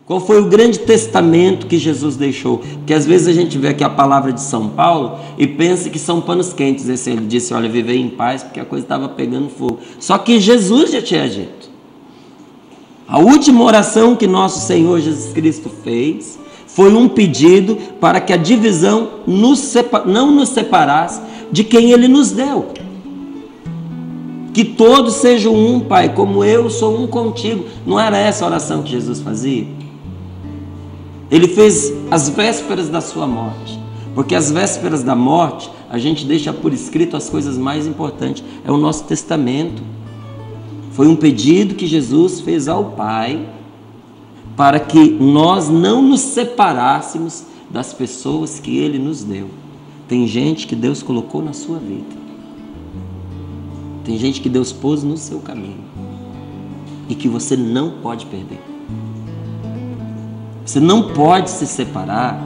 Qual foi o grande testamento que Jesus deixou? Porque às vezes a gente vê aqui a palavra de São Paulo e pensa que são panos quentes. Ele disse, olha, vivei em paz porque a coisa estava pegando fogo. Só que Jesus já tinha dito. A última oração que nosso Senhor Jesus Cristo fez foi um pedido para que a divisão não nos separasse de quem Ele nos deu. Que todos sejam um, Pai, como eu sou um contigo. Não era essa a oração que Jesus fazia? Ele fez as vésperas da sua morte, porque as vésperas da morte a gente deixa por escrito as coisas mais importantes, é o nosso testamento. Foi um pedido que Jesus fez ao Pai para que nós não nos separássemos das pessoas que Ele nos deu. Tem gente que Deus colocou na sua vida, tem gente que Deus pôs no seu caminho e que você não pode perder. Você não pode se separar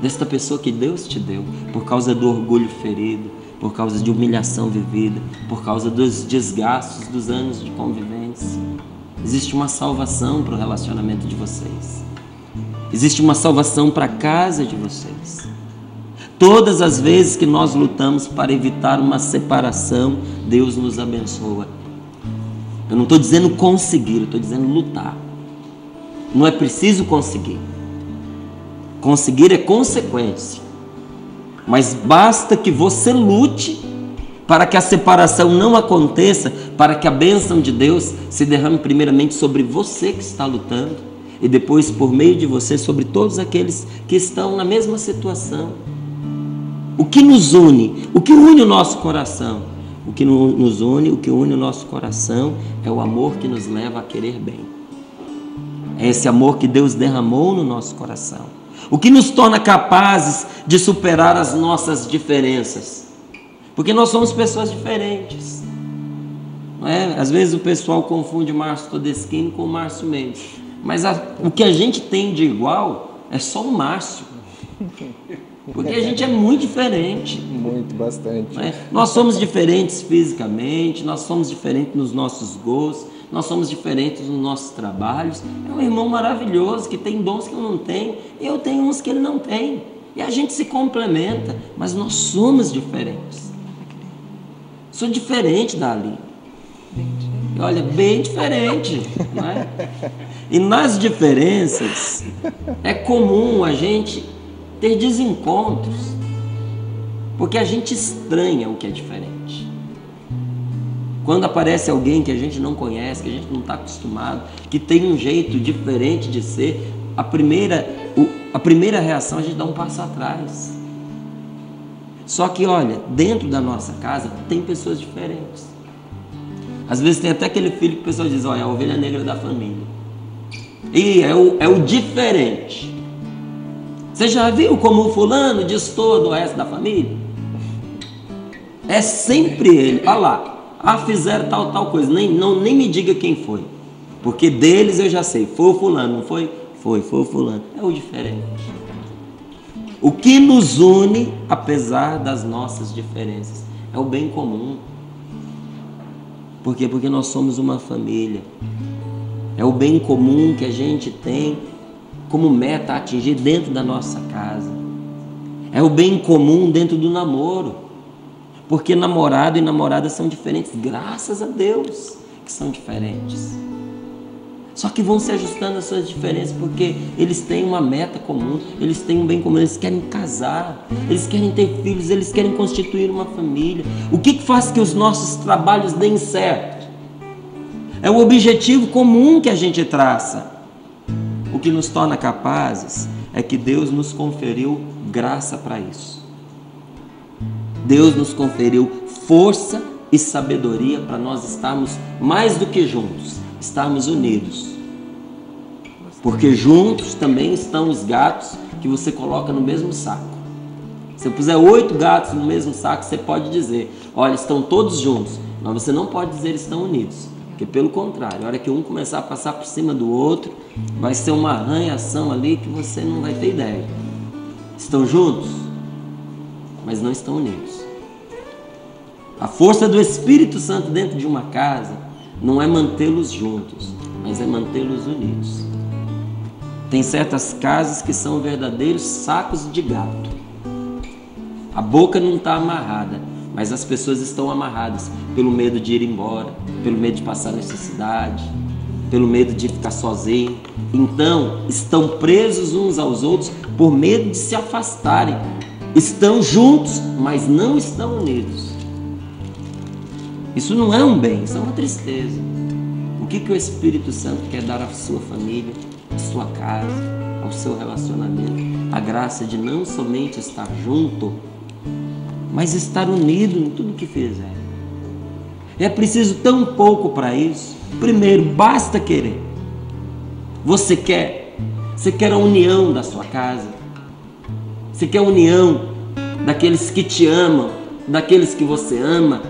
desta pessoa que Deus te deu por causa do orgulho ferido, por causa de humilhação vivida, por causa dos desgastes dos anos de convivência. Existe uma salvação para o relacionamento de vocês. Existe uma salvação para a casa de vocês. Todas as vezes que nós lutamos para evitar uma separação, Deus nos abençoa. Eu não estou dizendo conseguir, eu estou dizendo lutar. Não é preciso conseguir. Conseguir é consequência. Mas basta que você lute para que a separação não aconteça, para que a bênção de Deus se derrame primeiramente sobre você que está lutando e depois por meio de você sobre todos aqueles que estão na mesma situação. O que nos une? O que une o nosso coração? O que nos une, o que une o nosso coração é o amor que nos leva a querer bem. É esse amor que Deus derramou no nosso coração. O que nos torna capazes de superar as nossas diferenças. Porque nós somos pessoas diferentes. Não é? Às vezes o pessoal confunde o Márcio Todeschini com o Márcio Mendes. Mas o que a gente tem de igual é só o Márcio. Porque a gente é muito diferente. Muito, bastante. Não é? Nós somos diferentes fisicamente, nós somos diferentes nos nossos gostos, nós somos diferentes nos nossos trabalhos. É um irmão maravilhoso que tem dons que eu não tenho, e eu tenho uns que ele não tem. E a gente se complementa, mas nós somos diferentes. Sou diferente da Aline. E olha, bem diferente. Não é? E nas diferenças é comum a gente ter desencontros, porque a gente estranha o que é diferente. Quando aparece alguém que a gente não conhece, que a gente não está acostumado, que tem um jeito diferente de ser, a primeira reação a gente dá um passo atrás. Só que olha, dentro da nossa casa tem pessoas diferentes. Às vezes tem até aquele filho que o pessoal diz, olha, é a ovelha negra da família. E é o diferente. Você já viu como o fulano destoa do resto da família? É sempre ele. Olha lá, fizeram tal coisa. Nem me diga quem foi. Porque deles eu já sei. Foi o fulano, não foi? Foi o fulano. É o diferente. O que nos une, apesar das nossas diferenças, é o bem comum. Por quê? Porque nós somos uma família. É o bem comum que a gente tem como meta a atingir dentro da nossa casa. É o bem comum dentro do namoro. Porque namorado e namorada são diferentes. Graças a Deus que são diferentes. Só que vão se ajustando às suas diferenças porque eles têm uma meta comum, eles têm um bem comum, eles querem casar, eles querem ter filhos, eles querem constituir uma família. O que faz que os nossos trabalhos deem certo? É o objetivo comum que a gente traça. O que nos torna capazes é que Deus nos conferiu graça para isso. Deus nos conferiu força e sabedoria para nós estarmos mais do que juntos, estarmos unidos. Porque juntos também estão os gatos que você coloca no mesmo saco. Se eu puser 8 gatos no mesmo saco, você pode dizer, olha, estão todos juntos. Mas você não pode dizer eles estão unidos. Porque pelo contrário, a hora que um começar a passar por cima do outro, vai ser uma arranhação ali que você não vai ter ideia. Estão juntos, mas não estão unidos. A força do Espírito Santo dentro de uma casa não é mantê-los juntos, mas é mantê-los unidos. Tem certas casas que são verdadeiros sacos de gato. A boca não está amarrada, mas as pessoas estão amarradas pelo medo de ir embora, pelo medo de passar necessidade, pelo medo de ficar sozinho. Então, estão presos uns aos outros por medo de se afastarem. Estão juntos, mas não estão unidos. Isso não é um bem, isso é uma tristeza. O que o Espírito Santo quer dar à sua família, à sua casa, ao seu relacionamento? A graça de não somente estar junto, mas estar unido em tudo que fizer. É preciso tão pouco para isso. Primeiro, basta querer. Você quer a união da sua casa. Você quer a união daqueles que te amam, daqueles que você ama.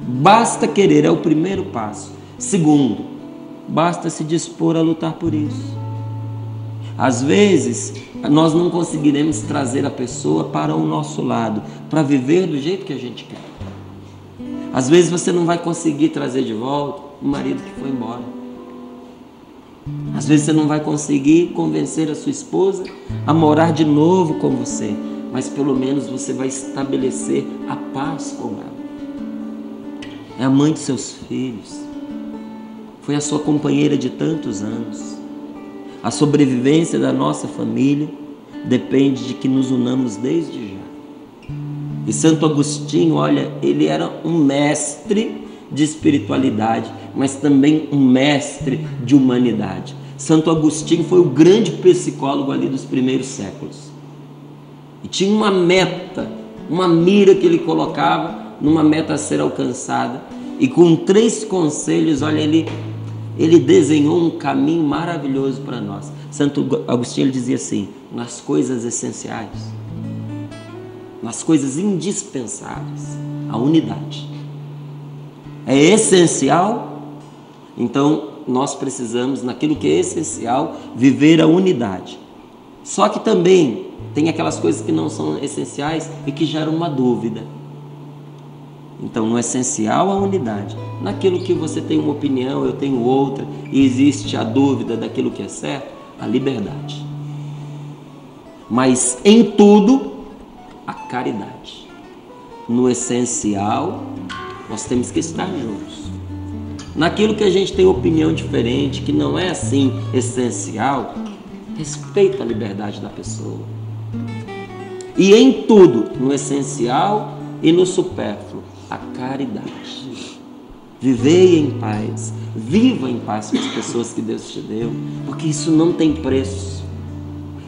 Basta querer, é o primeiro passo. Segundo, basta se dispor a lutar por isso. Às vezes, nós não conseguiremos trazer a pessoa para o nosso lado, para viver do jeito que a gente quer. Às vezes você não vai conseguir trazer de volta o marido que foi embora. Às vezes você não vai conseguir convencer a sua esposa a morar de novo com você, mas pelo menos você vai estabelecer a paz com ela. É a mãe de seus filhos. Foi a sua companheira de tantos anos. A sobrevivência da nossa família depende de que nos unamos desde já. E Santo Agostinho, olha, ele era um mestre de espiritualidade, mas também um mestre de humanidade. Santo Agostinho foi o grande psicólogo ali dos primeiros séculos. E tinha uma meta, uma mira que ele colocava, numa meta a ser alcançada. E com 3 conselhos, olha, ele desenhou um caminho maravilhoso para nós. Santo Agostinho ele dizia assim: nas coisas essenciais, nas coisas indispensáveis, a unidade. É essencial, então nós precisamos, naquilo que é essencial, viver a unidade. Só que também tem aquelas coisas que não são essenciais e que geram uma dúvida. Então, no essencial, a unidade. Naquilo que você tem uma opinião, eu tenho outra, e existe a dúvida daquilo que é certo, a liberdade. Mas em tudo, a caridade. No essencial, nós temos que estar juntos. Naquilo que a gente tem opinião diferente, que não é assim essencial, respeita a liberdade da pessoa. E em tudo, no essencial e no supérfluo, a caridade. Vivei em paz, viva em paz com as pessoas que Deus te deu, porque isso não tem preço.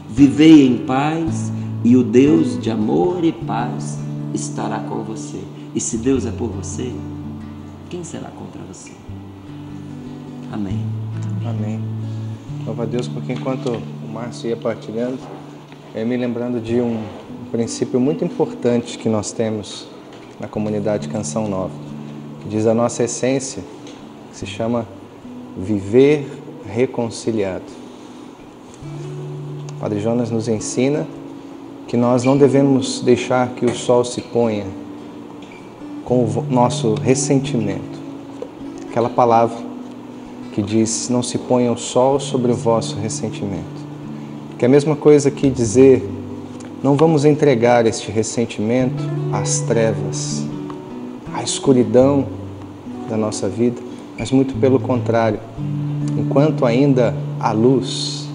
Vivei em paz e o Deus de amor e paz estará com você. E se Deus é por você, quem será contra você? Amém. Amém. Louva a Deus, porque enquanto o Márcio ia partilhando, eu ia me lembrando de um princípio muito importante que nós temos na comunidade Canção Nova, que diz a nossa essência, que se chama viver reconciliado. O Padre Jonas nos ensina que nós não devemos deixar que o sol se ponha com o nosso ressentimento. Aquela palavra que diz: não se ponha o sol sobre o vosso ressentimento. Que é a mesma coisa que dizer: não vamos entregar este ressentimento às trevas, à escuridão da nossa vida, mas muito pelo contrário. Enquanto ainda há luz,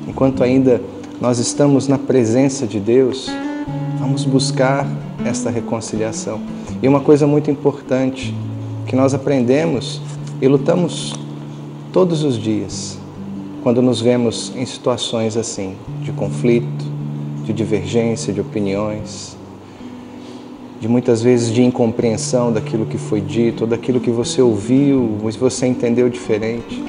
enquanto ainda nós estamos na presença de Deus, vamos buscar esta reconciliação. E uma coisa muito importante que nós aprendemos e lutamos todos os dias, quando nos vemos em situações assim, de conflito, de divergência de opiniões, de muitas vezes de incompreensão daquilo que foi dito, ou daquilo que você ouviu, mas você entendeu diferente,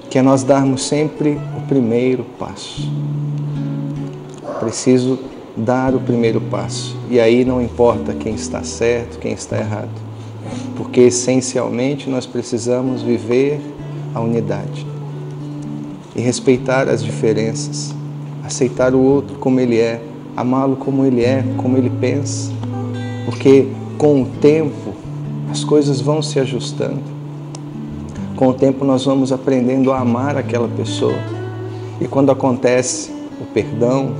que é nós darmos sempre o primeiro passo. Preciso dar o primeiro passo, e aí não importa quem está certo, quem está errado, porque essencialmente nós precisamos viver a unidade e respeitar as diferenças, aceitar o outro como ele é, amá-lo como ele é, como ele pensa, porque com o tempo as coisas vão se ajustando. com o tempo nós vamos aprendendo a amar aquela pessoa. E quando acontece o perdão,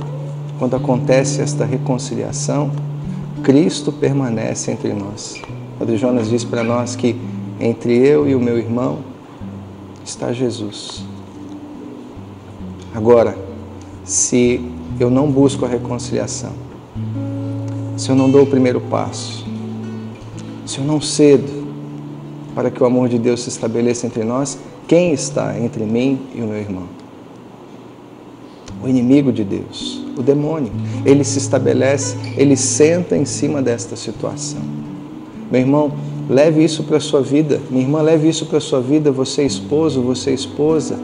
quando acontece esta reconciliação, Cristo permanece entre nós. Padre Jonas diz para nós que entre eu e o meu irmão está Jesus. Agora, se eu não busco a reconciliação, se eu não dou o primeiro passo, se eu não cedo para que o amor de Deus se estabeleça entre nós, quem está entre mim e o meu irmão? O inimigo de Deus, o demônio. Ele se estabelece, ele senta em cima desta situação. Meu irmão, leve isso para a sua vida. Minha irmã, leve isso para a sua vida. Você é esposo, você é esposa.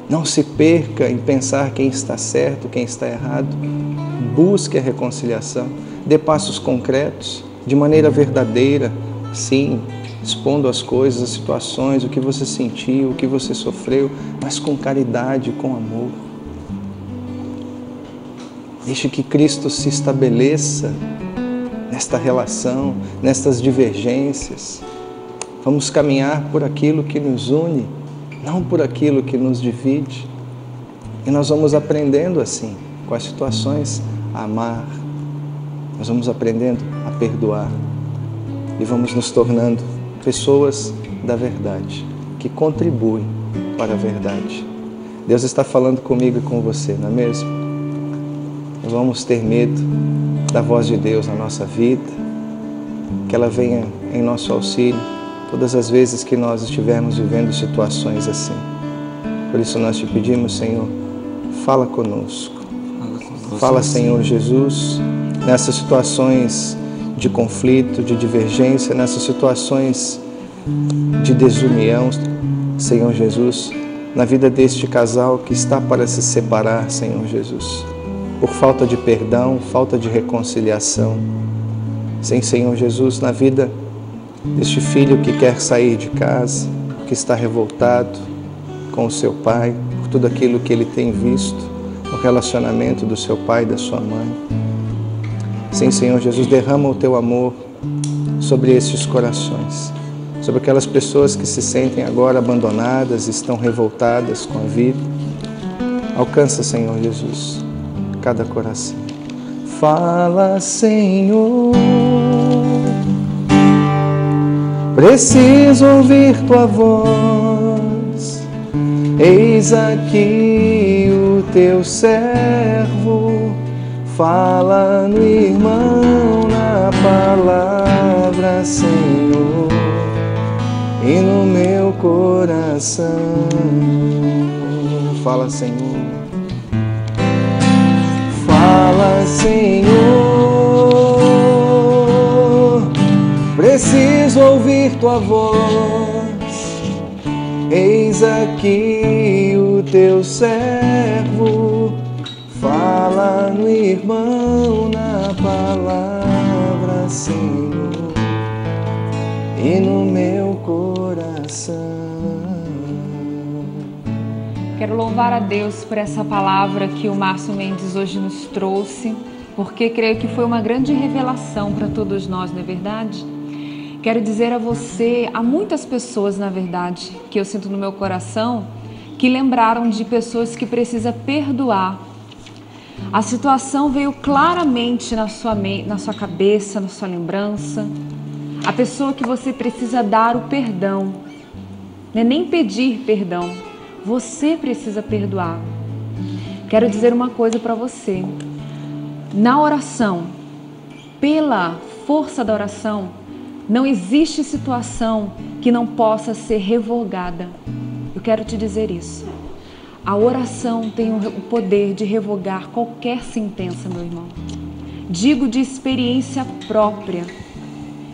Não se perca em pensar quem está certo, quem está errado. Busque a reconciliação. Dê passos concretos, de maneira verdadeira, sim, expondo as coisas, as situações, o que você sentiu, o que você sofreu, mas com caridade, com amor. Deixe que Cristo se estabeleça nesta relação, nestas divergências. Vamos caminhar por aquilo que nos une, não por aquilo que nos divide. E nós vamos aprendendo assim, com as situações, a amar. Nós vamos aprendendo a perdoar. E vamos nos tornando pessoas da verdade, que contribuem para a verdade. Deus está falando comigo e com você, não é mesmo? Não vamos ter medo da voz de Deus na nossa vida, que ela venha em nosso auxílio todas as vezes que nós estivermos vivendo situações assim. Por isso nós te pedimos, Senhor, fala conosco. Fala, Senhor Jesus, nessas situações de conflito, de divergência, nessas situações de desunião, Senhor Jesus, na vida deste casal que está para se separar, Senhor Jesus, por falta de perdão, falta de reconciliação. Sim, Senhor Jesus, na vida deste filho que quer sair de casa, que está revoltado com o seu pai, por tudo aquilo que ele tem visto no relacionamento do seu pai e da sua mãe. Sim, Senhor Jesus, derrama o teu amor sobre esses corações, sobre aquelas pessoas que se sentem agora abandonadas, estão revoltadas com a vida. Alcança, Senhor Jesus, cada coração. Fala, Senhor, preciso ouvir tua voz. Eis aqui o teu servo, fala no irmão, na palavra, Senhor, e no meu coração. Fala, Senhor. Fala, Senhor, preciso ouvir tua voz. Eis aqui o teu servo, fala no irmão, na palavra, Senhor, e no meu coração. Quero louvar a Deus por essa palavra que o Márcio Mendes hoje nos trouxe, porque creio que foi uma grande revelação para todos nós, não é verdade? Quero dizer a você, a muitas pessoas, na verdade, que eu sinto no meu coração, que lembraram de pessoas que precisa perdoar. A situação veio claramente na sua cabeça, na sua lembrança. A pessoa que você precisa dar o perdão, não é nem pedir perdão, você precisa perdoar. Quero dizer uma coisa para você. Na oração, pela força da oração, não existe situação que não possa ser revogada. Eu quero te dizer isso. A oração tem o poder de revogar qualquer sentença, meu irmão. Digo de experiência própria,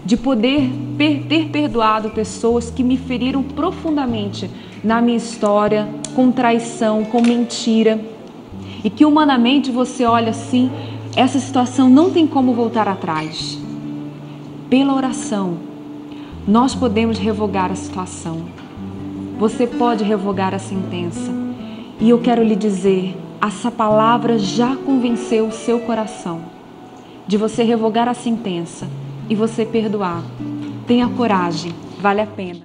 de poder ter perdoado pessoas que me feriram profundamente na minha história, com traição, com mentira, e que humanamente você olha assim, essa situação não tem como voltar atrás. Pela oração, nós podemos revogar a situação. Você pode revogar a sentença. E eu quero lhe dizer, essa palavra já convenceu o seu coração de você revogar a sentença e você perdoar. Tenha coragem, vale a pena.